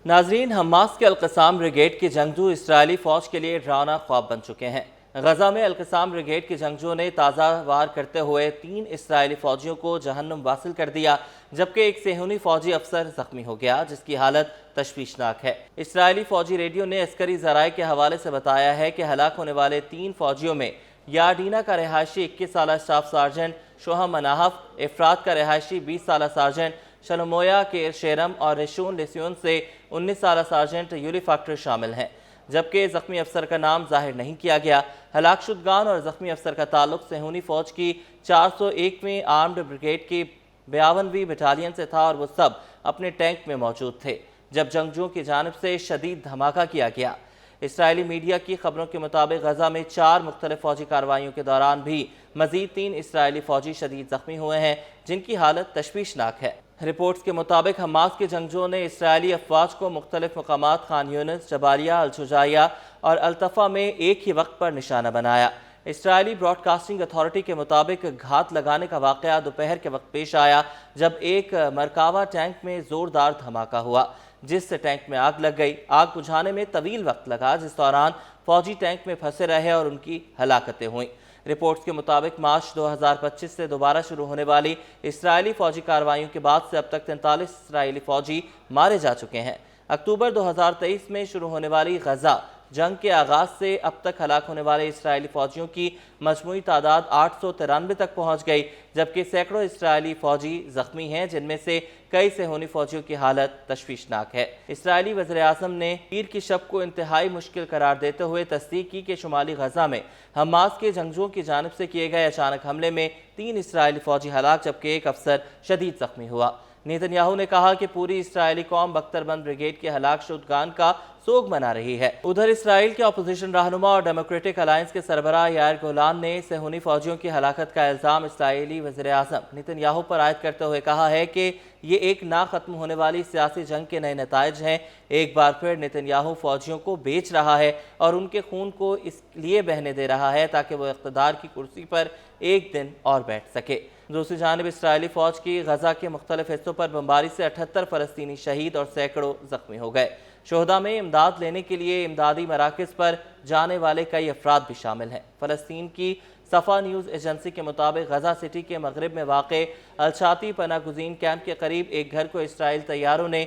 ناظرین، حماس کے القصام بریگیڈ کے جنگجو اسرائیلی فوج کے لیے ڈراؤنا خواب بن چکے ہیں۔ غزہ میں القصام بریگیڈ کے جنگجوؤں نے تازہ وار کرتے ہوئے 3 اسرائیلی فوجیوں کو جہنم واصل کر دیا، جبکہ ایک صہیونی فوجی افسر زخمی ہو گیا جس کی حالت تشویشناک ہے۔ اسرائیلی فوجی ریڈیو نے عسکری ذرائع کے حوالے سے بتایا ہے کہ ہلاک ہونے والے 3 فوجیوں میں یارڈینا کا رہائشی 21 سالہ اسٹاف سارجنٹ شوہم مناہف، افراد کا رہائشی 20 سالہ سارجنٹ شلمویا کے شیرم اور ریشون لیسیون سے 19 سالہ سارجنٹ یولی فاکٹر شامل ہیں، جبکہ زخمی افسر کا نام ظاہر نہیں کیا گیا۔ ہلاک شدگان اور زخمی افسر کا تعلق صہیونی فوج کی 401ویں آرمڈ بریگیڈ کی 52ویں بٹالین سے تھا اور وہ سب اپنے ٹینک میں موجود تھے جب جنگجوؤں کی جانب سے شدید دھماکہ کیا گیا۔ اسرائیلی میڈیا کی خبروں کے مطابق غزہ میں 4 مختلف فوجی کارروائیوں کے دوران بھی مزید 3 اسرائیلی فوجی شدید زخمی ہوئے ہیں جن کی حالت تشویشناک ہے۔ رپورٹس کے مطابق حماس کے جنگجوؤں نے اسرائیلی افواج کو مختلف مقامات خان یونس، جبالیہ، الشجاعیہ اور الطفا میں ایک ہی وقت پر نشانہ بنایا۔ اسرائیلی براڈ کاسٹنگ اتھارٹی کے مطابق گھات لگانے کا واقعہ دوپہر کے وقت پیش آیا جب ایک مرکاوا ٹینک میں زوردار دھماکہ ہوا جس سے ٹینک میں آگ لگ گئی۔ آگ بجھانے میں طویل وقت لگا جس دوران فوجی ٹینک میں پھنسے رہے اور ان کی ہلاکتیں ہوئیں۔ رپورٹس کے مطابق مارچ 2025 سے دوبارہ شروع ہونے والی اسرائیلی فوجی کارروائیوں کے بعد سے اب تک 43 اسرائیلی فوجی مارے جا چکے ہیں۔ اکتوبر 2023 میں شروع ہونے والی غزہ جنگ کے آغاز سے اب تک ہلاک ہونے والے اسرائیلی فوجیوں کی مجموعی تعداد 893 تک پہنچ گئی، جبکہ سینکڑوں اسرائیلی فوجی زخمی ہیں جن میں سے کئی صہیونی فوجیوں کی حالت تشویشناک ہے۔ اسرائیلی وزیر اعظم نے پیر کی شب کو انتہائی مشکل قرار دیتے ہوئے تصدیق کی کہ شمالی غزہ میں حماس کے جنگجوؤں کی جانب سے کیے گئے اچانک حملے میں 3 اسرائیلی فوجی ہلاک جبکہ ایک افسر شدید زخمی ہوا۔ نیتن یاہو نے کہا کہ پوری اسرائیلی قوم بختربند بریگیڈ کے ہلاک شدگان کا سوگ منا رہی ہے۔ ادھر اسرائیل کے اپوزیشن رہنما اور ڈیموکریٹک الائنس کے سربراہ یائر گولان نے صہیونی فوجیوں کی ہلاکت کا الزام اسرائیلی وزیر اعظم نیتن یاہو پر عائد کرتے ہوئے کہا ہے کہ یہ ایک نہ ختم ہونے والی سیاسی جنگ کے نئے نتائج ہیں۔ ایک بار پھر نیتن یاہو فوجیوں کو بیچ رہا ہے اور ان کے خون کو اس لیے بہنے دے رہا ہے تاکہ وہ اقتدار کی کرسی پر ایک دن اور بیٹھ سکے۔ دوسری جانب اسرائیلی فوج کی غزہ کے مختلف حصوں پر بمباری سے 78 فلسطینی شہید اور سینکڑوں زخمی ہو گئے۔ شہداء میں امداد لینے کے لیے امدادی مراکز پر جانے والے کئی افراد بھی شامل ہیں۔ فلسطین کی صفا نیوز ایجنسی کے مطابق غزہ سٹی کے مغرب میں واقع الشاطی پناہ گزین کیمپ کے قریب ایک گھر کو اسرائیل طیاروں نے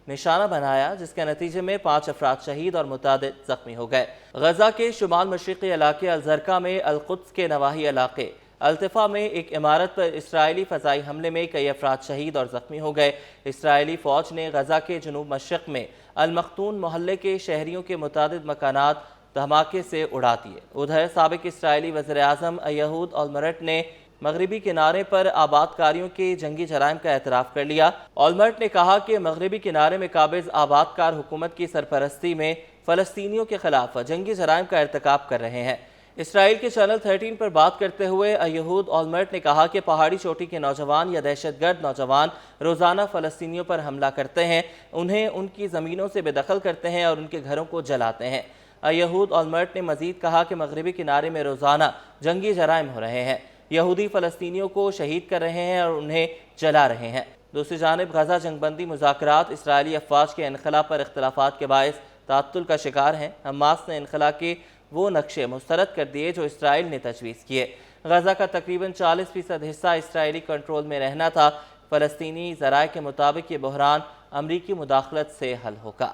نشانہ بنایا جس کے نتیجے میں 5 افراد شہید اور متعدد زخمی ہو گئے۔ غزہ کے شمال مشرقی علاقے الزرقہ میں القدس کے نواحی علاقے الطفا میں ایک عمارت پر اسرائیلی فضائی حملے میں کئی افراد شہید اور زخمی ہو گئے۔ اسرائیلی فوج نے غزہ کے جنوب مشرق میں المختون محلے کے شہریوں کے متعدد مکانات دھماکے سے اڑا دیے۔ ادھر سابق اسرائیلی وزیر اعظم ایہود اولمرٹ نے مغربی کنارے پر آباد کاریوں کے جنگی جرائم کا اعتراف کر لیا۔ اولمرٹ نے کہا کہ مغربی کنارے میں قابض آباد کار حکومت کی سرپرستی میں فلسطینیوں کے خلاف جنگی جرائم کا ارتکاب کر رہے ہیں۔ اسرائیل کے چینل 13 پر بات کرتے ہوئے ایہود اولمرٹ نے کہا کہ پہاڑی چوٹی کے نوجوان یا دہشت گرد نوجوان روزانہ فلسطینیوں پر حملہ کرتے ہیں، انہیں ان کی زمینوں سے بے دخل کرتے ہیں اور ان کے گھروں کو جلاتے ہیں۔ ایہود اولمرٹ نے مزید کہا کہ مغربی کنارے میں روزانہ جنگی جرائم ہو رہے ہیں، یہودی فلسطینیوں کو شہید کر رہے ہیں اور انہیں جلا رہے ہیں۔ دوسری جانب غزہ جنگ بندی مذاکرات اسرائیلی افواج کے انخلا پر اختلافات کے باعث تعطل کا شکار ہیں۔ حماس نے انخلا کے وہ نقشے مسترد کر دیے جو اسرائیل نے تجویز کیے۔ غزہ کا تقریباً 40% حصہ اسرائیلی کنٹرول میں رہنا تھا۔ فلسطینی ذرائع کے مطابق یہ بحران امریکی مداخلت سے حل ہوگا۔